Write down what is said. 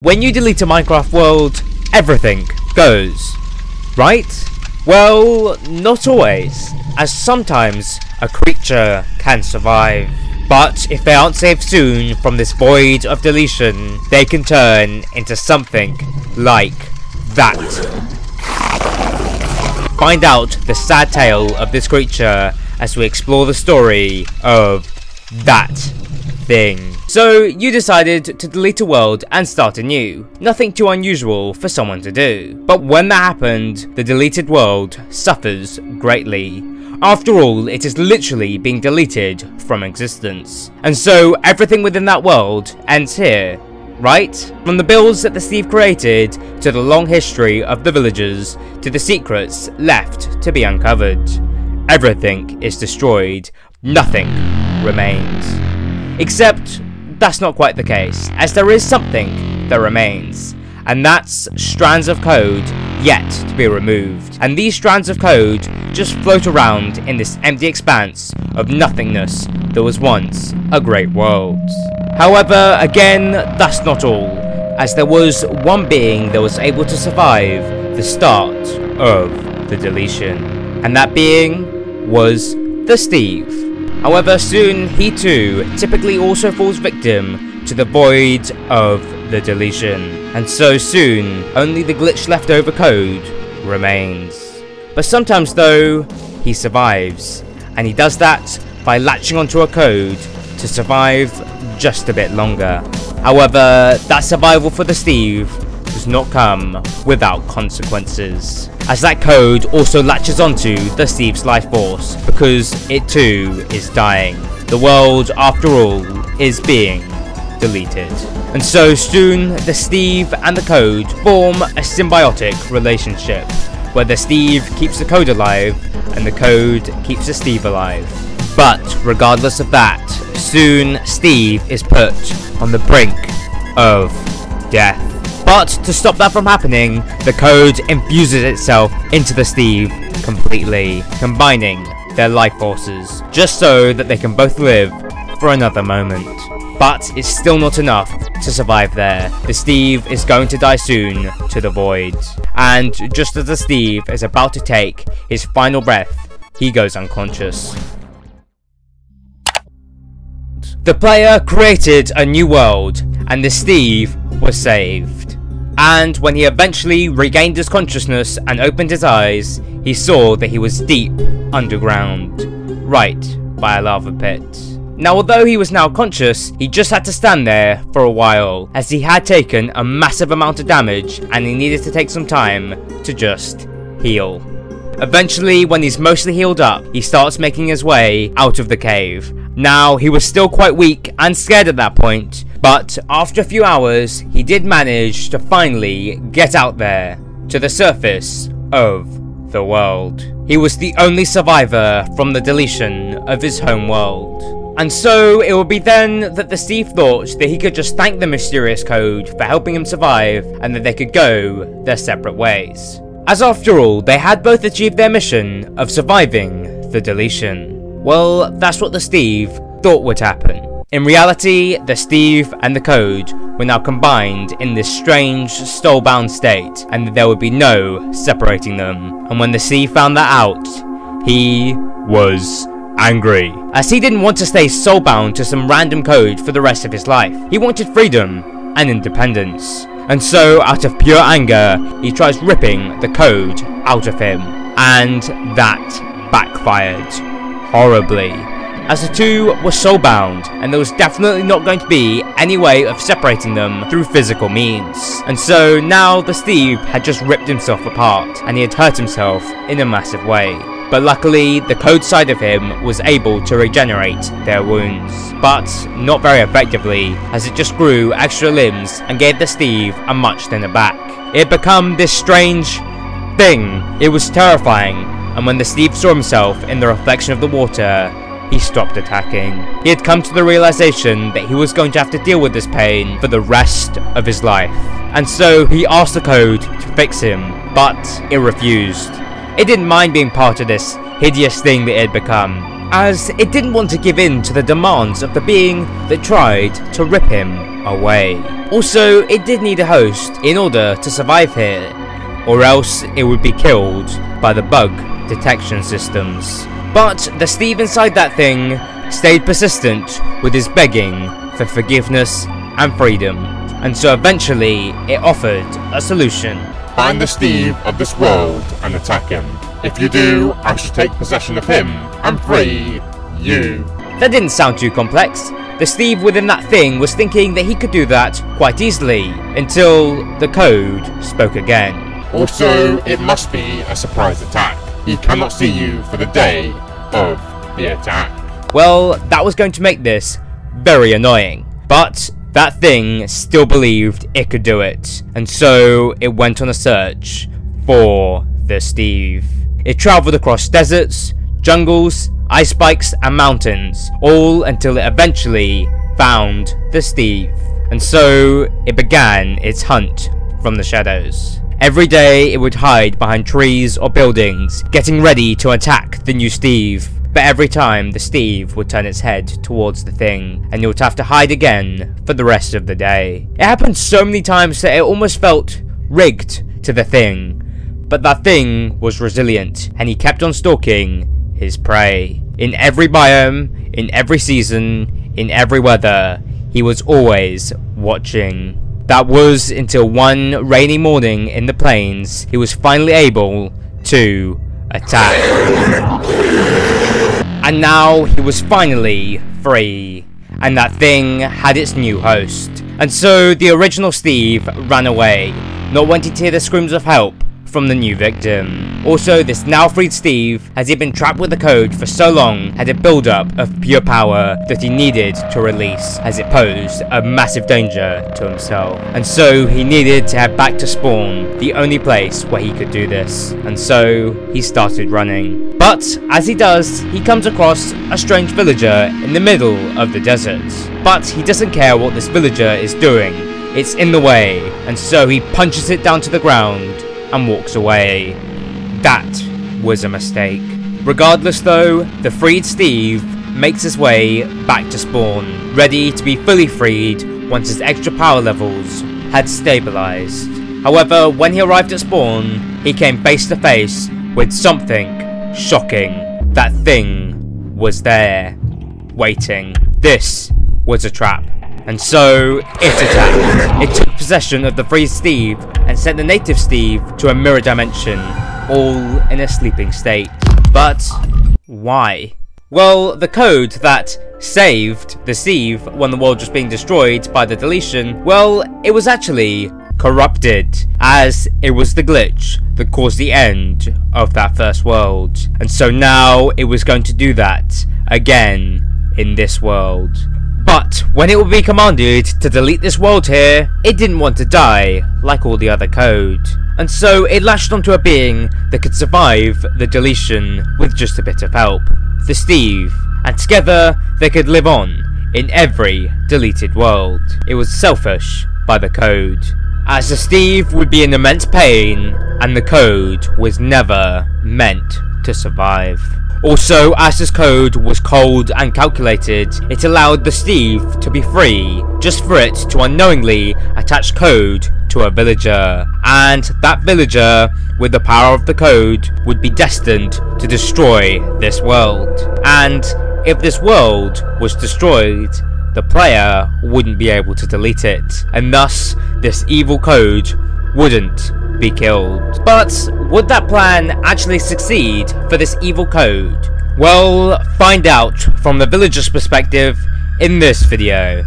When you delete a Minecraft world, everything goes, right? Well, not always, as sometimes a creature can survive. But if they aren't saved soon from this void of deletion, they can turn into something like that. Find out the sad tale of this creature as we explore the story of that thing. So you decided to delete a world and start anew. Nothing too unusual for someone to do. But when that happened, the deleted world suffers greatly. After all, it is literally being deleted from existence. And so everything within that world ends here, right? From the builds that the Steve created, to the long history of the villagers, to the secrets left to be uncovered. Everything is destroyed. Nothing remains. Except, that's not quite the case, as there is something that remains, and that's strands of code yet to be removed. And these strands of code just float around in this empty expanse of nothingness that was once a great world. However, again, that's not all, as there was one being that was able to survive the start of the deletion, and that being was the Steve. However, soon he too typically also falls victim to the void of the deletion, and so soon only the glitch leftover code remains. But sometimes though, he survives, and he does that by latching onto a code to survive just a bit longer. However, that survival for the Steve does not come without consequences, as that code also latches onto the Steve's life force, because it too is dying. The world, after all, is being deleted. And so soon, the Steve and the code form a symbiotic relationship, where the Steve keeps the code alive, and the code keeps the Steve alive. But regardless of that, soon Steve is put on the brink of death. But to stop that from happening, the code infuses itself into the Steve completely, combining their life forces, just so that they can both live for another moment. But it's still not enough to survive there. The Steve is going to die soon to the void. And just as the Steve is about to take his final breath, he goes unconscious. The player created a new world, and the Steve was saved. And when he eventually regained his consciousness and opened his eyes, he saw that he was deep underground, right by a lava pit. Now, although he was now conscious, he just had to stand there for a while, as he had taken a massive amount of damage and he needed to take some time to just heal. Eventually, when he's mostly healed up, he starts making his way out of the cave. Now, he was still quite weak and scared at that point, but after a few hours, he did manage to finally get out there, to the surface of the world. He was the only survivor from the deletion of his home world. And so, it would be then that the Steve thought that he could just thank the mysterious code for helping him survive, and that they could go their separate ways. As after all, they had both achieved their mission of surviving the deletion. Well, that's what the Steve thought would happen. In reality, the Steve and the code were now combined in this strange, soul-bound state, and there would be no separating them. And when the Steve found that out, he was angry, as he didn't want to stay soul-bound to some random code for the rest of his life. He wanted freedom and independence. And so, out of pure anger, he tries ripping the code out of him, and that backfired horribly, as the two were soul-bound, and there was definitely not going to be any way of separating them through physical means. And so now the Steve had just ripped himself apart, and he had hurt himself in a massive way. But luckily, the code side of him was able to regenerate their wounds, but not very effectively, as it just grew extra limbs and gave the Steve a much thinner back. It had become this strange thing. It was terrifying, and when the Steve saw himself in the reflection of the water, he stopped attacking. He had come to the realization that he was going to have to deal with this pain for the rest of his life. And so he asked the code to fix him, but it refused. It didn't mind being part of this hideous thing that it had become, as it didn't want to give in to the demands of the being that tried to rip him away. Also, it did need a host in order to survive here, or else it would be killed by the bug detection systems. But the Steve inside that thing stayed persistent with his begging for forgiveness and freedom, and so eventually it offered a solution. Find the Steve of this world and attack him. If you do, I shall take possession of him and free you. That didn't sound too complex. The Steve within that thing was thinking that he could do that quite easily, until the code spoke again. Also, it must be a surprise attack. He cannot see you for the day of the attack. Well, that was going to make this very annoying, but that thing still believed it could do it, and so it went on a search for the Steve. It travelled across deserts, jungles, ice spikes and mountains, all until it eventually found the Steve, and so it began its hunt from the shadows. Every day it would hide behind trees or buildings, getting ready to attack the new Steve. But every time the Steve would turn its head towards the thing, and it would have to hide again for the rest of the day. It happened so many times that it almost felt rigged to the thing. But that thing was resilient, and he kept on stalking his prey. In every biome, in every season, in every weather, he was always watching. That was until one rainy morning in the plains, he was finally able to attack. And now he was finally free, and that thing had its new host. And so the original Steve ran away, not wanting to hear the screams of help from the new victim. Also, this now freed Steve, as he'd been trapped with the code for so long, had a build-up of pure power that he needed to release, as it posed a massive danger to himself. And so he needed to head back to spawn, the only place where he could do this. And so he started running. But as he does, he comes across a strange villager in the middle of the desert. But he doesn't care what this villager is doing. It's in the way, and so he punches it down to the ground and walks away. That was a mistake. Regardless though, the freed Steve makes his way back to spawn, ready to be fully freed once his extra power levels had stabilized. However, when he arrived at spawn, he came face to face with something shocking. That thing was there, waiting. This was a trap. And so, it attacked. It took possession of the freed Steve and sent the native Steve to a mirror dimension, all in a sleeping state. But why? Well, the code that saved the Steve when the world was being destroyed by the deletion, well, it was actually corrupted, as it was the glitch that caused the end of that first world. And so now it was going to do that again in this world. But when it would be commanded to delete this world here, it didn't want to die like all the other code. And so it latched onto a being that could survive the deletion with just a bit of help, the Steve, and together they could live on in every deleted world. It was selfish by the code, as the Steve would be in immense pain and the code was never meant to survive. Also, as this code was cold and calculated, it allowed the Steve to be free, just for it to unknowingly attach code to a villager. And that villager, with the power of the code, would be destined to destroy this world. And if this world was destroyed, the player wouldn't be able to delete it, and thus this evil code wouldn't be killed. But would that plan actually succeed for this evil code? Well, find out from the villager's perspective in this video.